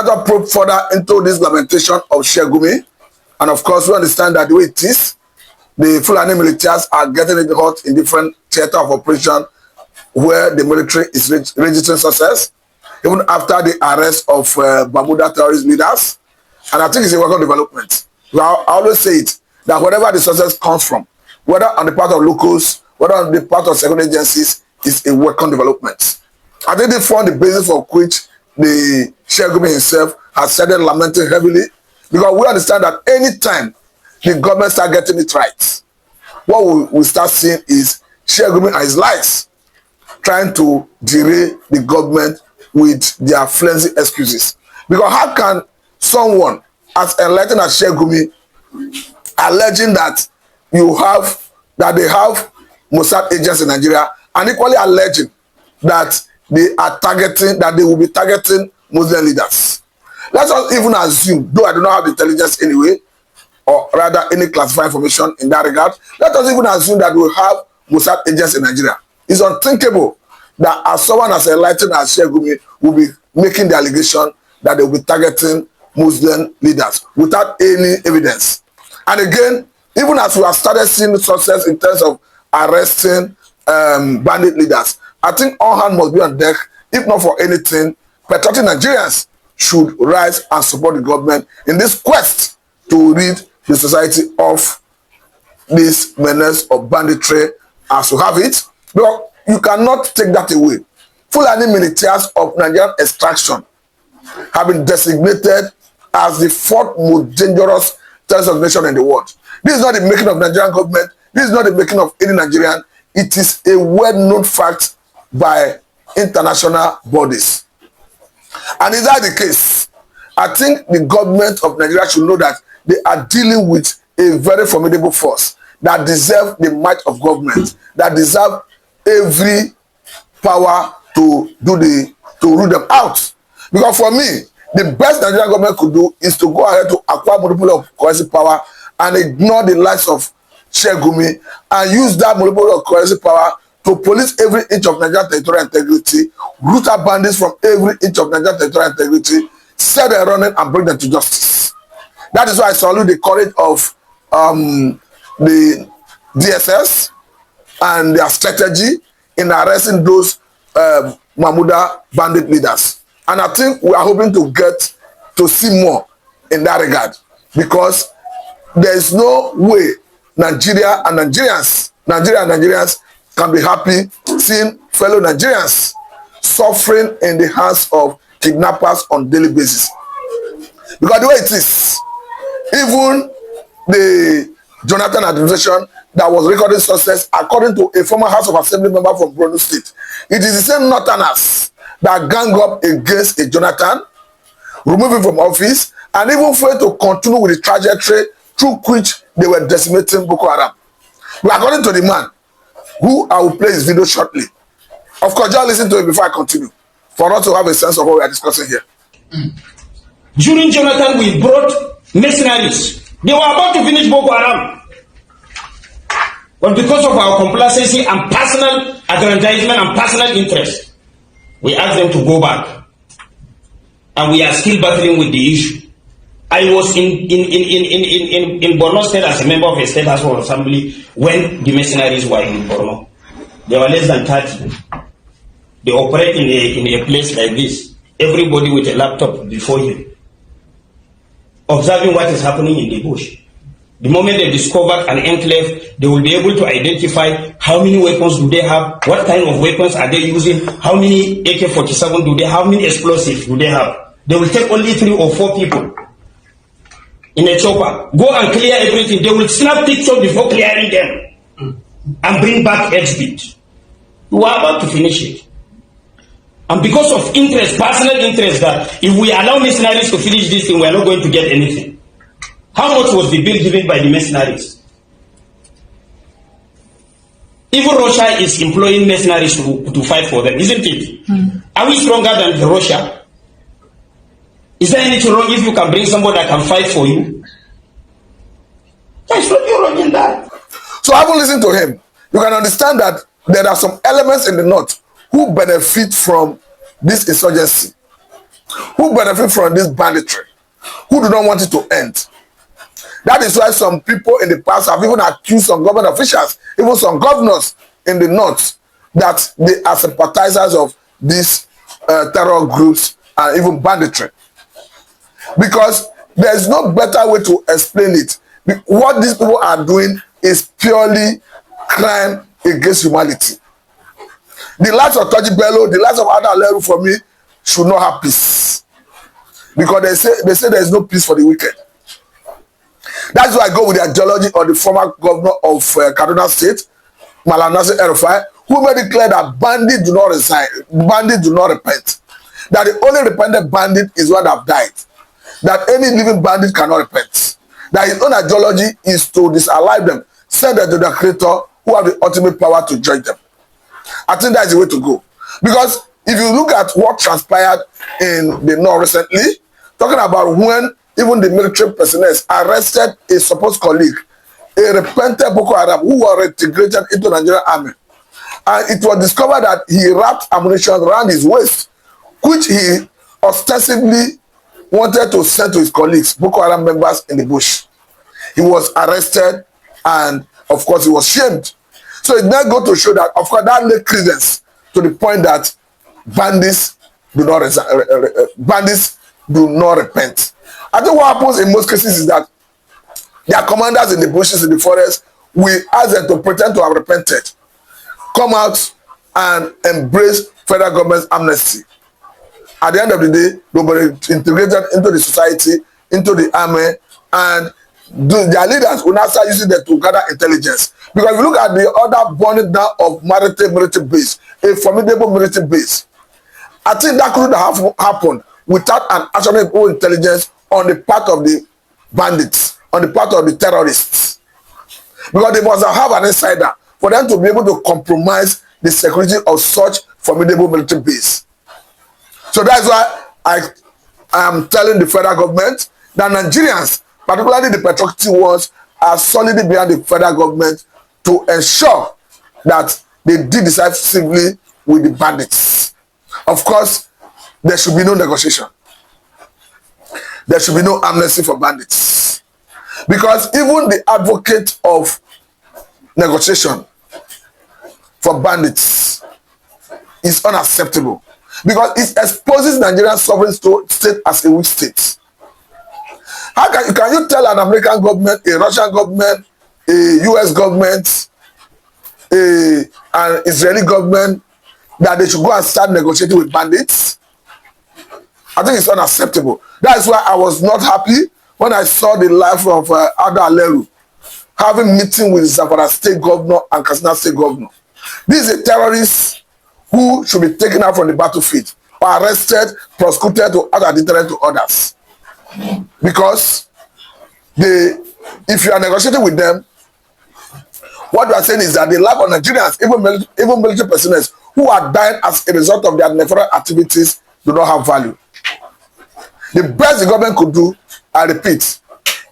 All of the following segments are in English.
let us probe further into this lamentation of Sheikh Gumi. And of course, we understand that the way it is, the Fulani militaries are getting it hot in different theater of operation where the military is registering success, even after the arrest of Bermuda terrorist leaders. And I think it's a welcome development. I always say it, that whatever the success comes from, whether on the part of locals, whether on the part of security agencies, is a welcome development. I think they form the basis for which the Sheikh Gumi himself has started lamenting heavily, because we understand that any time the government start getting it right, what we start seeing is Sheikh Gumi and his likes trying to derail the government with their flimsy excuses. Because how can someone as enlightened as Sheikh Gumi alleging that they have Mossad agents in Nigeria, and equally alleging that they will be targeting Muslim leaders? Let us even assume, though I do not have the intelligence anyway, or rather any classified information in that regard, let us even assume that we have Mossad agents in Nigeria. It's unthinkable that as someone as enlightened as Sheikh Gumi will be making the allegation that they will be targeting Muslim leaders without any evidence. And again, even as we have started seeing success in terms of arresting bandit leaders, I think all hands must be on deck. If not for anything, patriotic Nigerians should rise and support the government in this quest to rid the society of this menace of banditry as we have it. But you cannot take that away. Fulani militias of Nigerian extraction have been designated as the fourth most dangerous terrorist organization in the world. This is not the making of Nigerian government. This is not the making of any Nigerian. It is a well-known fact by international bodies. And is that the case? I think the government of Nigeria should know that they are dealing with a very formidable force that deserve the might of government, that deserve every power to rule them out. Because for me, the best Nigerian government could do is to go ahead to acquire monopoly of coercive power and ignore the likes of Sheikh Gumi and use that monopoly of coercive power to police every inch of Nigerian territorial integrity, root out bandits from every inch of Nigerian territorial integrity, set them running and bring them to justice. That is why I salute the courage of the DSS and their strategy in arresting those Bermuda bandit leaders. And I think we are hoping to get to see more in that regard, because there is no way Nigeria and Nigerians can be happy seeing fellow Nigerians suffering in the hands of kidnappers on a daily basis. Because the way it is, even the Jonathan administration that was recording success, according to a former House of Assembly member from Borno State, it is the same Northerners that gang up against a Jonathan, remove him from office, and even fail to continue with the trajectory through which they were decimating Boko Haram. But according to the man, who I will play his video shortly. Of course, just listen to it before I continue, for us to have a sense of what we are discussing here. During Jonathan, we brought mercenaries. They were about to finish Boko Haram. But because of our complacency and personal aggrandizement and personal interest, we asked them to go back. And we are still battling with the issue. I was in Borno State as a member of a state House of Assembly when the mercenaries were in Borno. They were less than 30. They operate in a place like this. Everybody with a laptop before him, observing what is happening in the bush. The moment they discover an enclave, they will be able to identify how many weapons do they have, what kind of weapons are they using, how many AK-47 do they have, how many explosives do they have. They will take only 3 or 4 people in a chopper, go and clear everything. They will snap pictures before clearing them and bring back exhibit. We are about to finish it. And because of interest, personal interest, that if we allow mercenaries to finish this thing, we are not going to get anything. How much was the bill given by the mercenaries? Even Russia is employing mercenaries to fight for them, isn't it? Are we stronger than Russia? Is there anything wrong if you can bring somebody that can fight for you? There's nothing wrong in that. So having listened to him, you can understand that there are some elements in the north who benefit from this insurgency. who benefit from this banditry, who do not want it to end. That is why some people in the past have even accused some government officials, even some governors in the north, that they are sympathizers of these terror groups and even banditry. Because there is no better way to explain it. What these people are doing is purely crime against humanity. The likes of Toji Bello, the likes of Ada Leru for me should not have peace. Because they say there is no peace for the wicked. That's why I go with the ideology of the former governor of Kaduna State, Malam Nasir El-Rufai, who made it clear that bandits do not resign, bandits do not repent. That the only repentant bandit is one that have died. That any living bandit cannot repent. That his own ideology is to disallow them, send them to the creator who have the ultimate power to judge them. I think that is the way to go. Because if you look at what transpired in the north recently, talking about when even the military personnel arrested a supposed colleague, a repentant Boko Haram who was reintegrated into the Nigerian army. And it was discovered that he wrapped ammunition around his waist, which he ostensibly wanted to send to his colleagues, Boko Haram members in the bush. He was arrested and, of course, he was shamed. So it now go to show that, of course, that laid credence to the point that bandits do not repent. I think what happens in most cases is that their commanders in the bushes, in the forest, will ask them to pretend to have repented, come out and embrace federal government's amnesty. At the end of the day, they'll be integrated into the society, into the army, and their leaders will now start using them to gather intelligence. Because if you look at the other burning down of military base, a formidable military base, I think that couldn't have happened without an actionable intelligence on the part of the bandits, on the part of the terrorists. Because they must have an insider for them to be able to compromise the security of such formidable military base. So that's why I am telling the federal government that Nigerians, particularly the patriotic ones, are solidly behind the federal government to ensure that they deal decisively with the bandits. Of course, there should be no negotiation. There should be no amnesty for bandits. Because even the advocate of negotiation for bandits is unacceptable. Because it exposes Nigerian sovereign state as a weak state. How can you tell an American government, a Russian government, a US government, an Israeli government that they should go and start negotiating with bandits? I think it's unacceptable. That is why I was not happy when I saw the life of Ada Leru having meeting with Zamfara State Governor and Katsina State Governor. This is a terrorist who should be taken out from the battlefield or arrested, prosecuted, or add a deterrent to others. Because if you are negotiating with them, what you are saying is that the life of Nigerians, even military personnel who are dying as a result of their nefarious activities, do not have value. The best the government could do, I repeat,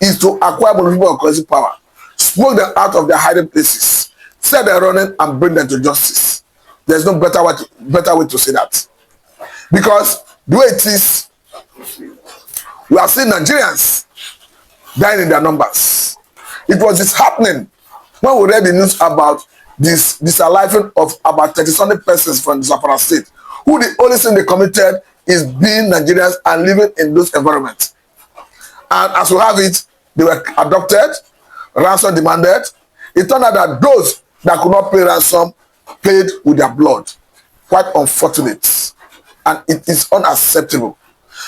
is to acquire people of collective power, smoke them out of their hiding places, set them running, and bring them to justice. There's no better way to say that. Because the way it is, we are seeing Nigerians dying in their numbers. It was disheartening when we read the news about this disaliving of about 30-something persons from Zamfara State, who the only thing they committed is being Nigerians and living in those environments. And as we have it, they were adopted, ransom demanded. It turned out that those that could not pay ransom paid with their blood. Quite unfortunate. And it is unacceptable.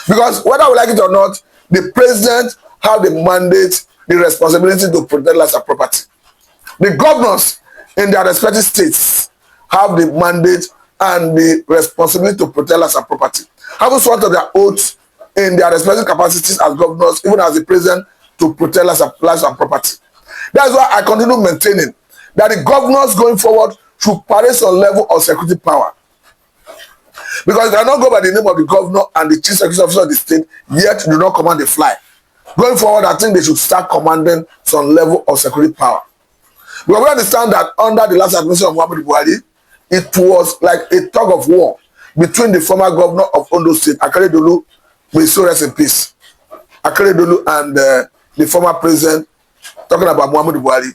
Because whether we like it or not, the president have the mandate, the responsibility to protect lives and property. The governors in their respective states have the mandate and the responsibility to protect lives and property. Having sworn to their oaths in their respective capacities as governors, even as the president, to protect lives and property. That's why I continue maintaining that the governors going forward should parade some level of security power. Because they cannot go by the name of the governor and the chief security officer of the state, yet do not command the fly. Going forward, I think they should start commanding some level of security power. Because we understand that under the last administration of Muhammadu Buhari, it was like a tug of war between the former governor of Ondo State, Akeredolu, may so rest in peace, Akeredolu and the former president, talking about Muhammadu Buhari,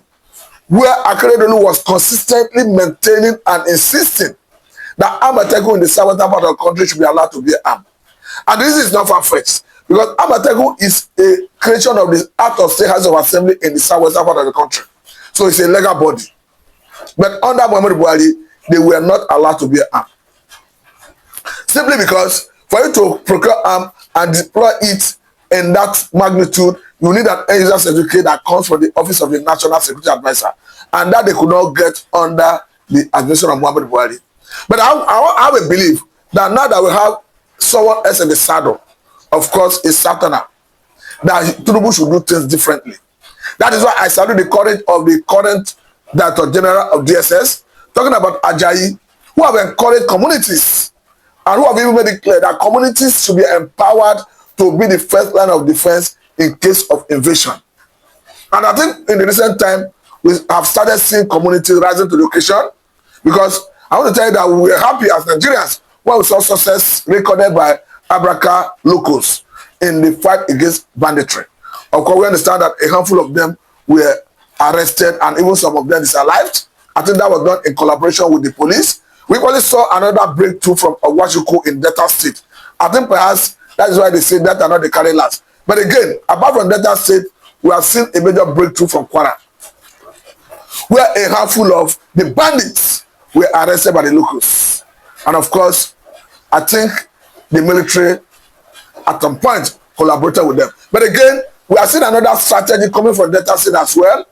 where Akeredolu was consistently maintaining and insisting that Amateku in the southern part of the country should be allowed to bear arms. And this is not far-fetched, because Amateku is a creation of the Act of State House of Assembly in the southwestern part of the country. So it's a legal body. But under Muhammadu Buhari, they were not allowed to bear arms. Simply because for you to procure arms and deploy it in that magnitude, you need an end-user certificate that comes from the Office of the National Security Advisor, and that they could not get under the administration of Muhammadu Buhari. But I have a belief that now that we have someone else in the saddle, of course, is Southerner, that Tinubu should do things differently. That is why I salute the courage of the current Director General of DSS, talking about Ajayi, who have encouraged communities and who have even made it clear that communities should be empowered to be the first line of defense in case of invasion. And I think in the recent time, we have started seeing communities rising to the occasion, because I want to tell you that we were happy as Nigerians when we saw success recorded by Abraka locals in the fight against banditry. Of course, we understand that a handful of them were arrested and even some of them disalived. I think that was done in collaboration with the police. We only saw another breakthrough from Owashuku in Delta State. I think perhaps that is why they say that are not the carry last. But again, apart from Delta State, we have seen a major breakthrough from Kwara, where a handful of the bandits were arrested by the locals. And of course, I think the military at some point collaborated with them. But again, we are seeing another strategy coming from Delta State as well,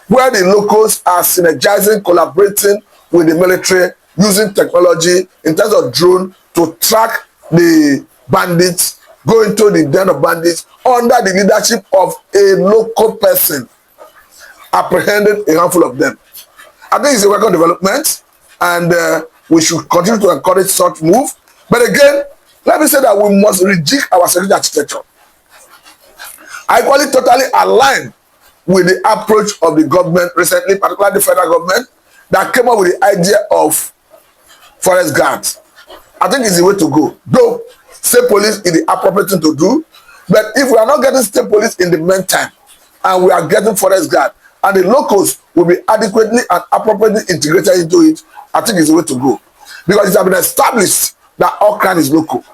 where the locals are synergizing, collaborating with the military, using technology in terms of drone to track the bandits, go into the den of bandits under the leadership of a local person, apprehending a handful of them. I think it's a welcome development, and we should continue to encourage such move. But again, let me say that we must rejig our security architecture. I call it totally aligned with the approach of the government recently, particularly the federal government, that came up with the idea of forest guards. I think it's the way to go. Though state police is the appropriate thing to do, but if we are not getting state police in the meantime, and we are getting forest guard, and the locals will be adequately and appropriately integrated into it, I think it's the way to go. Because it has been established that all crime is local.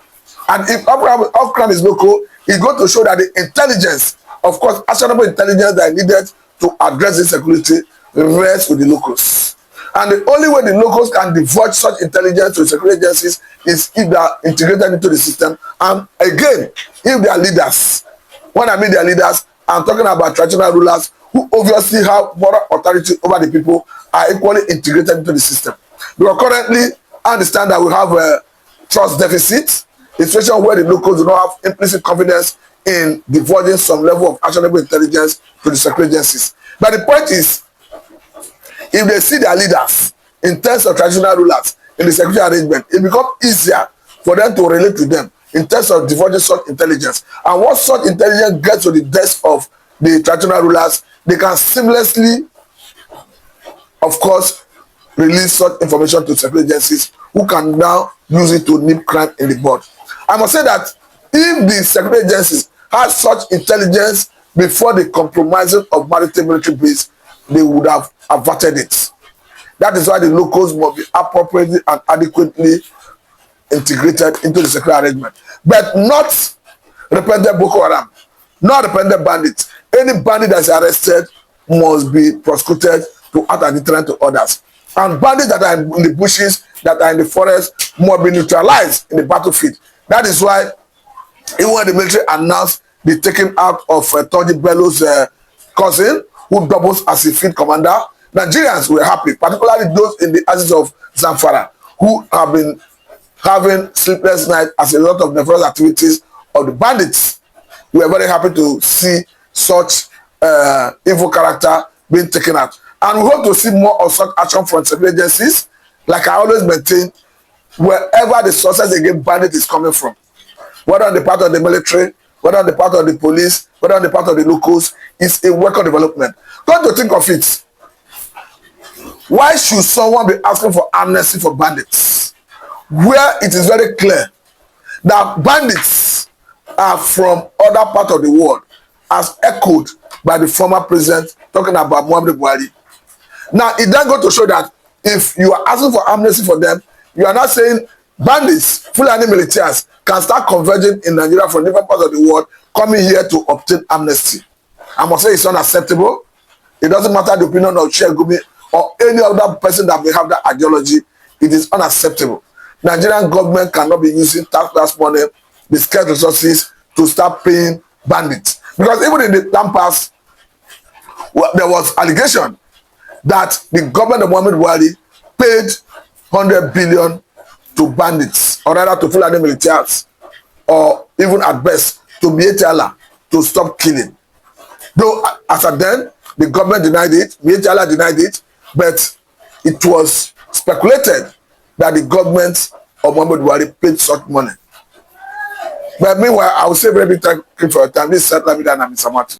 And if all crime is local, it's going to show that the intelligence, of course, actionable intelligence that is needed to address insecurity rests with the locals. And the only way the locals can divulge such intelligence to security agencies is if they are integrated into the system. And again, if they are leaders, when I mean they are leaders, I'm talking about traditional rulers who obviously have moral authority over the people, are equally integrated into the system. Because currently, I understand that we have a trust deficit, a situation where the locals do not have implicit confidence in divulging some level of actionable intelligence to the security agencies. But the point is, if they see their leaders in terms of traditional rulers in the security arrangement, it becomes easier for them to relate to them in terms of divulging such intelligence. And once such intelligence gets to the desk of the traditional rulers, they can seamlessly, of course, release such information to security agencies who can now use it to nip crime in the bud. I must say that if the security agencies had such intelligence before the compromising of maritime military base, they would have averted it. That is why the locals must be appropriately and adequately integrated into the security arrangement. But not repentant Boko Haram, not repentant bandits. Any bandit that is arrested must be prosecuted to act as deterrent to others. And bandits that are in the bushes, that are in the forest, must be neutralized in the battlefield. That is why even when the military announced the taking out of Tony Bello's cousin, who doubles as a field commander, Nigerians were happy, particularly those in the axis of Zamfara, who have been having sleepless nights as a lot of nefarious activities of the bandits. We are very happy to see such evil character being taken out. And we hope to see more of such action from security agencies. Like I always maintain, wherever the success against bandits is coming from, whether on the part of the military, whether on the part of the police, whether on the part of the locals, is a welcome development. Come to think of it, why should someone be asking for amnesty for bandits, where it is very clear that bandits are from other parts of the world, as echoed by the former president talking about Muhammadu Buhari. Now, it then go to show that if you are asking for amnesty for them, you are not saying bandits, Fulani militias can start converging in Nigeria from different parts of the world, coming here to obtain amnesty. I must say it's unacceptable. It doesn't matter the opinion of Sheikh Gumi or any other person that may have that ideology. It is unacceptable. Nigerian government cannot be using taxpayers' money, the scarce resources, to start paying bandits. Because even in the time past, there was allegation that the government of Muhammadu Buhari paid 100 billion to bandits, or rather to Fulani militias, or even at best to Mietiala to stop killing. Though as at then, the government denied it, Mietiala denied it, but it was speculated that the government of Muhammadu Buhari paid such money. But meanwhile, I will say very big thank you for your time. This is Lamida and Mr. Martin.